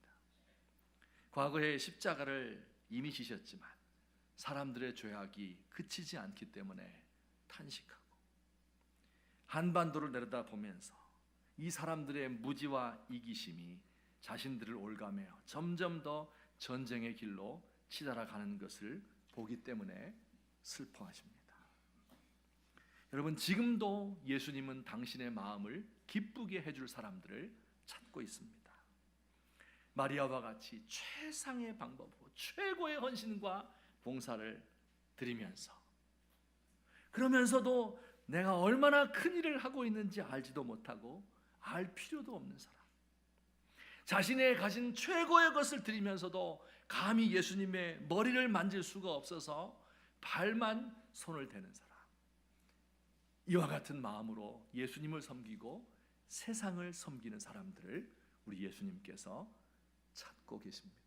과거에 십자가를 이미 지셨지만 사람들의 죄악이 그치지 않기 때문에 탄식하고, 한반도를 내려다보면서 이 사람들의 무지와 이기심이 자신들을 올가매어 점점 더 전쟁의 길로 치달아가는 것을 보기 때문에 슬퍼하십니다. 여러분, 지금도 예수님은 당신의 마음을 기쁘게 해줄 사람들을 찾고 있습니다. 마리아와 같이 최상의 방법으로 최고의 헌신과 봉사를 드리면서, 그러면서도 내가 얼마나 큰 일을 하고 있는지 알지도 못하고 알 필요도 없는 사람, 자신의 가진 최고의 것을 드리면서도 감히 예수님의 머리를 만질 수가 없어서 발만 손을 대는 사람, 이와 같은 마음으로 예수님을 섬기고 세상을 섬기는 사람들을 우리 예수님께서 찾고 계십니다.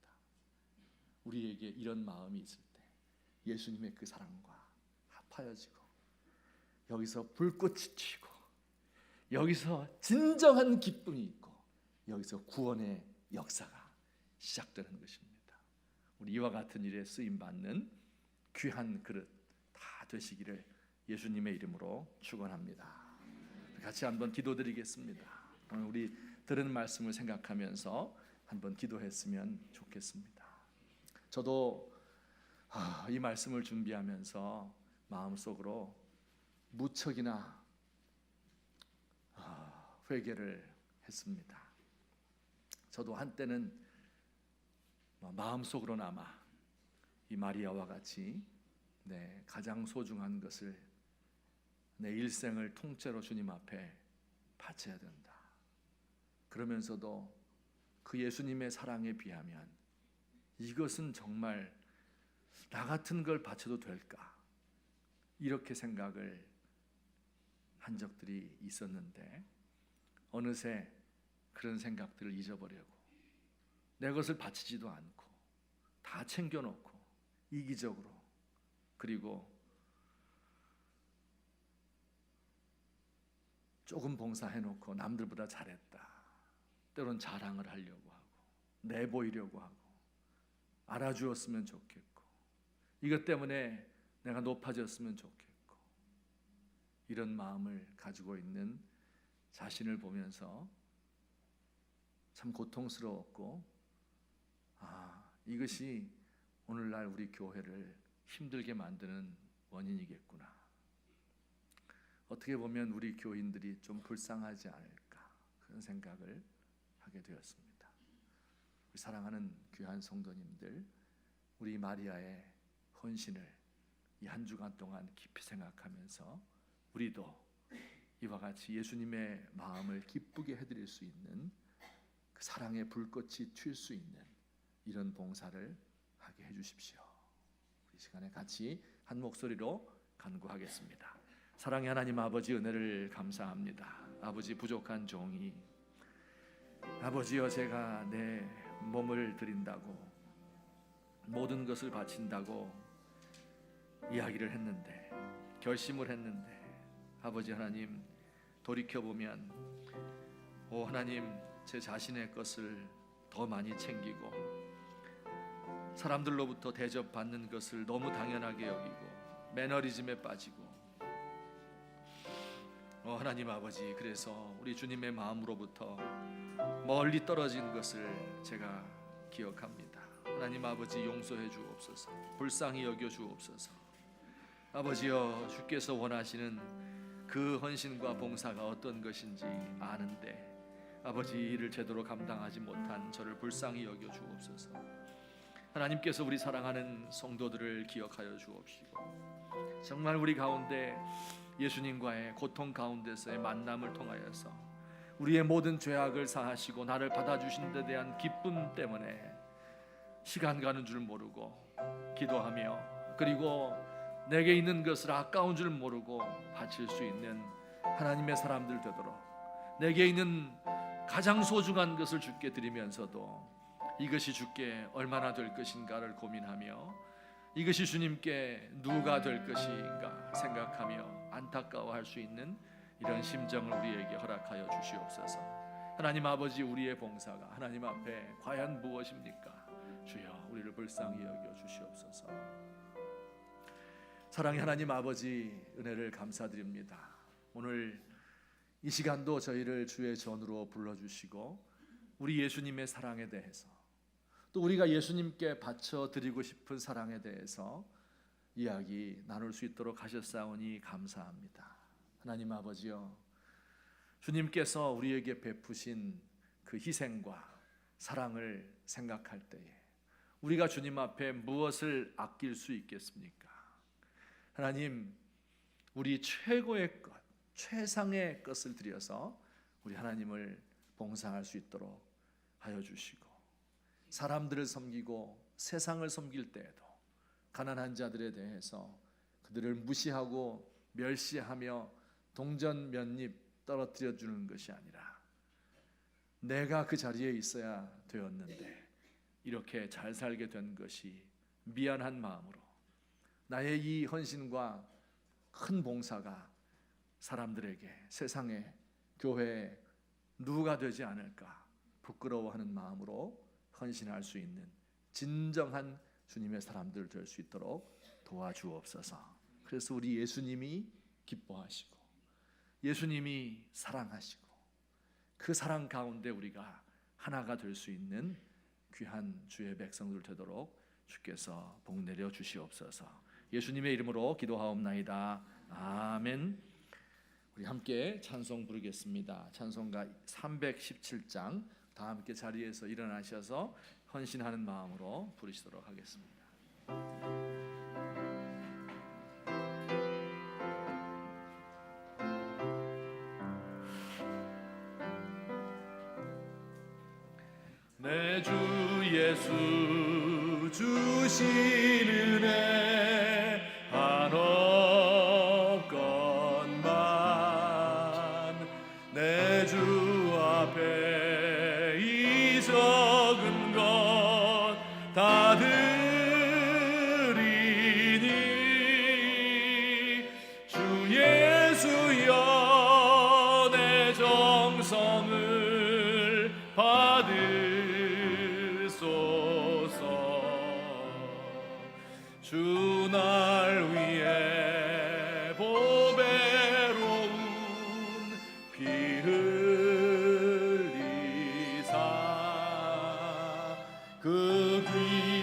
우리에게 이런 마음이 있을 때 예수님의 그 사랑과 합하여지고 여기서 불꽃이 튀고 여기서 진정한 기쁨이 있고 여기서 구원의 역사가 시작되는 것입니다. 우리 이와 같은 일에 쓰임받는 귀한 그릇 다 되시기를 예수님의 이름으로 축원합니다. 같이 한번 기도드리겠습니다. 우리 들은 말씀을 생각하면서 한번 기도했으면 좋겠습니다. 저도 이 말씀을 준비하면서 마음속으로 무척이나 회개를 했습니다. 저도 한때는 마음속으로나마 이 마리아와 같이 가장 소중한 것을 내 일생을 통째로 주님 앞에 바쳐야 된다. 그러면서도 그 예수님의 사랑에 비하면 이것은 정말 나 같은 걸 바쳐도 될까? 이렇게 생각을 한 적들이 있었는데 어느새 그런 생각들을 잊어버리고 내 것을 바치지도 않고 다 챙겨놓고 이기적으로, 그리고 조금 봉사해놓고 남들보다 잘했다, 때론 자랑을 하려고 하고 내보이려고 하고 알아주었으면 좋겠고 이것 때문에 내가 높아졌으면 좋겠고, 이런 마음을 가지고 있는 자신을 보면서 참 고통스러웠고, 이것이 오늘날 우리 교회를 힘들게 만드는 원인이겠구나. 어떻게 보면 우리 교인들이 좀 불쌍하지 않을까, 그런 생각을 하게 되었습니다. 우리 사랑하는 귀한 성도님들, 우리 마리아의 헌신을 이 한 주간 동안 깊이 생각하면서 우리도 이와 같이 예수님의 마음을 기쁘게 해드릴 수 있는 그 사랑의 불꽃이 튈 수 있는 이런 봉사를 하게 해주십시오. 이 시간에 같이 한 목소리로 간구하겠습니다. 사랑의 하나님 아버지, 은혜를 감사합니다. 아버지, 부족한 종이 아버지여, 제가 내 몸을 드린다고, 모든 것을 바친다고 이야기를 했는데, 결심을 했는데, 아버지 하나님, 돌이켜보면 하나님, 제 자신의 것을 더 많이 챙기고 사람들로부터 대접받는 것을 너무 당연하게 여기고 매너리즘에 빠지고, 하나님 아버지, 그래서 우리 주님의 마음으로부터 멀리 떨어진 것을 제가 기억합니다. 하나님 아버지, 용서해 주옵소서. 불쌍히 여겨 주옵소서. 아버지여, 주께서 원하시는 그 헌신과 봉사가 어떤 것인지 아는데 아버지, 이를 제대로 감당하지 못한 저를 불쌍히 여겨 주옵소서. 하나님께서 우리 사랑하는 성도들을 기억하여 주옵시고, 정말 우리 가운데 예수님과의 고통 가운데서의 만남을 통하여서 우리의 모든 죄악을 사하시고 나를 받아주신 데 대한 기쁨 때문에 시간 가는 줄 모르고 기도하며, 그리고 내게 있는 것을 아까운 줄 모르고 바칠 수 있는 하나님의 사람들 되도록, 내게 있는 가장 소중한 것을 주께 드리면서도 이것이 주께 얼마나 될 것인가를 고민하며, 이것이 주님께 누가 될 것인가 생각하며 안타까워할 수 있는 이런 심정을 우리에게 허락하여 주시옵소서. 하나님 아버지, 우리의 봉사가 하나님 앞에 과연 무엇입니까? 주여, 우리를 불쌍히 여겨 주시옵소서. 사랑의 하나님 아버지, 은혜를 감사드립니다. 오늘 이 시간도 저희를 주의 전으로 불러주시고 우리 예수님의 사랑에 대해서, 또 우리가 예수님께 바쳐드리고 싶은 사랑에 대해서 이야기 나눌 수 있도록 하셨사오니 감사합니다. 하나님 아버지여, 주님께서 우리에게 베푸신 그 희생과 사랑을 생각할 때에 우리가 주님 앞에 무엇을 아낄 수 있겠습니까? 하나님, 우리 최고의 것, 최상의 것을 드려서 우리 하나님을 봉사할 수 있도록 하여 주시고, 사람들을 섬기고 세상을 섬길 때에도 가난한 자들에 대해서 그들을 무시하고 멸시하며 동전 몇 입 떨어뜨려 주는 것이 아니라, 내가 그 자리에 있어야 되었는데 이렇게 잘 살게 된 것이 미안한 마음으로 나의 이 헌신과 큰 봉사가 사람들에게, 세상에, 교회에 누가 되지 않을까 부끄러워하는 마음으로 헌신할 수 있는 진정한 주님의 사람들 될 수 있도록 도와주옵소서. 그래서 우리 예수님이 기뻐하시고 예수님이 사랑하시고 그 사랑 가운데 우리가 하나가 될 수 있는 귀한 주의 백성들 되도록 주께서 복 내려 주시옵소서. 예수님의 이름으로 기도하옵나이다. 아멘. 우리 함께 찬송 부르겠습니다. 찬송가 317장, 다 함께 자리에서 일어나셔서 헌신하는 마음으로 부르시도록 하겠습니다. 내 주 예수 주신 은혜 한없이 주 날 위해 보배로운 피 흘리사 그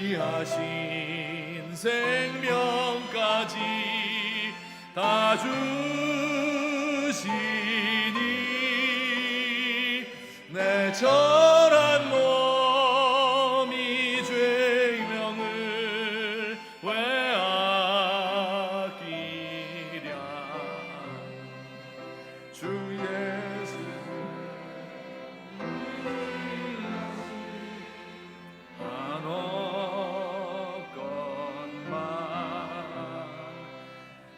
귀하신 생명까지 다 주시니 내 전한 몸이 죄의 명을 왜 아끼랴. 주 예수 한없건만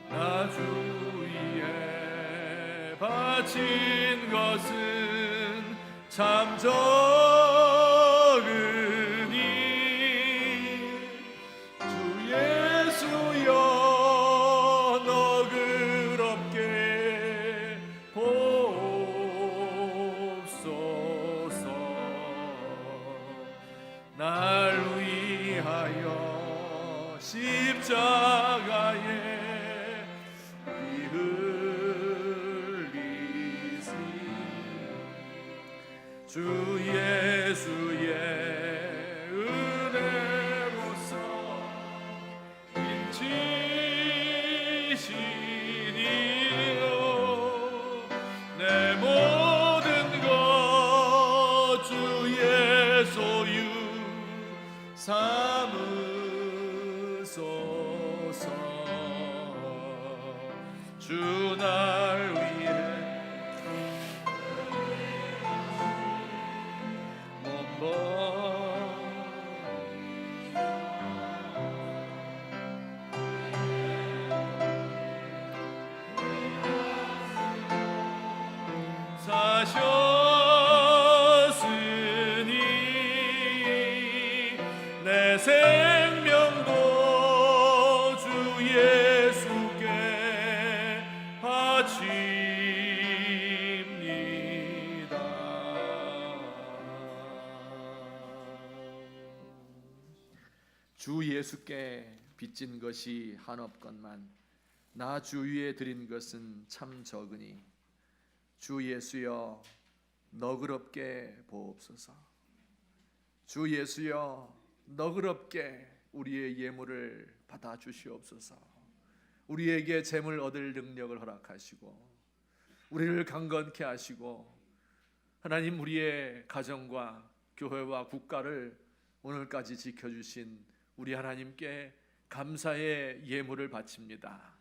나 주 위에 바친 것은 참 적으니 주 예수여 너그럽게 보옵소서. 날 위하여 십자가에 피 흘리시 주 예수의 은혜로서 인치시니요 내 모든 것 주의 소유 삼으소서. 주 날 위해 사셨으니 내 생명도 주 예수께 바칩니다. 주 예수께 빚진 것이 한없건만 나 주 위에 드린 것은 참 적으니 주 예수여 너그럽게 보옵소서. 주 예수여 너그럽게 우리의 예물을 받아 주시옵소서. 우리에게 재물 얻을 능력을 허락하시고 우리를 강건케 하시고 하나님 우리의 가정과 교회와 국가를 오늘까지 지켜주신 우리 하나님께 감사의 예물을 바칩니다.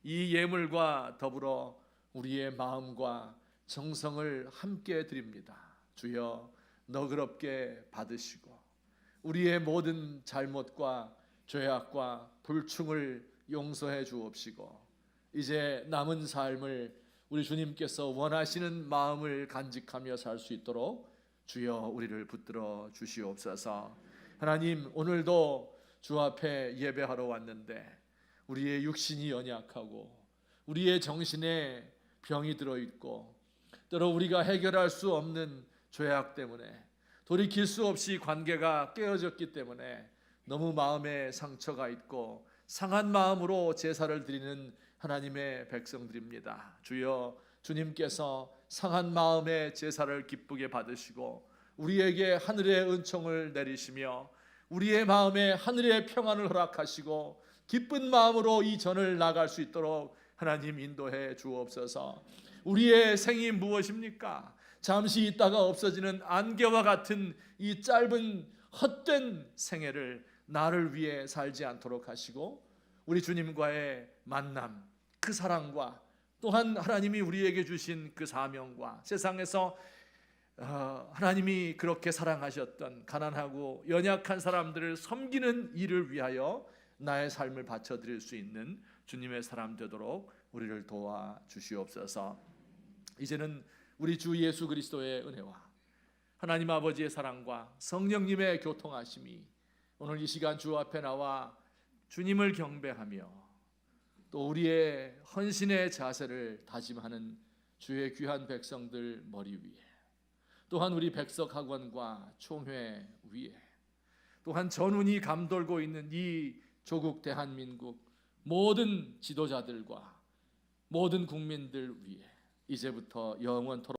이 예물과 더불어 우리의 마음과 정성을 함께 드립니다. 주여 너그럽게 받으시고 우리의 모든 잘못과 죄악과 불충을 용서해 주옵시고 이제 남은 삶을 우리 주님께서 원하시는 마음을 간직하며 살 수 있도록 주여 우리를 붙들어 주시옵소서. 하나님 오늘도 주 앞에 예배하러 왔는데 우리의 육신이 연약하고 우리의 정신에 병이 들어있고 때로 우리가 해결할 수 없는 죄악 때문에 돌이킬 수 없이 관계가 깨어졌기 때문에 너무 마음에 상처가 있고 상한 마음으로 제사를 드리는 하나님의 백성들입니다. 주여 주님께서 상한 마음의 제사를 기쁘게 받으시고 우리에게 하늘의 은총을 내리시며 우리의 마음에 하늘의 평안을 허락하시고 기쁜 마음으로 이 전을 나갈 수 있도록 하나님 인도해 주옵소서. 우리의 생이 무엇입니까? 잠시 있다가 없어지는 안개와 같은 이 짧은 헛된 생애를 나를 위해 살지 않도록 하시고 우리 주님과의 만남, 그 사랑과 또한 하나님이 우리에게 주신 그 사명과 세상에서 하나님이 그렇게 사랑하셨던 가난하고 연약한 사람들을 섬기는 일을 위하여 나의 삶을 바쳐드릴 수 있는 주님의 사람 되도록 우리를 도와 주시옵소서. 이제는 우리 주 예수 그리스도의 은혜와 하나님 아버지의 사랑과 성령님의 교통하심이 오늘 이 시간 주 앞에 나와 주님을 경배하며 또 우리의 헌신의 자세를 다짐하는 주의 귀한 백성들 머리 위에 또한 우리 백석학원과 총회 위에 또한 전운이 감돌고 있는 이 조국 대한민국 모든 지도자들과 모든 국민들 위해 이제부터 영원토록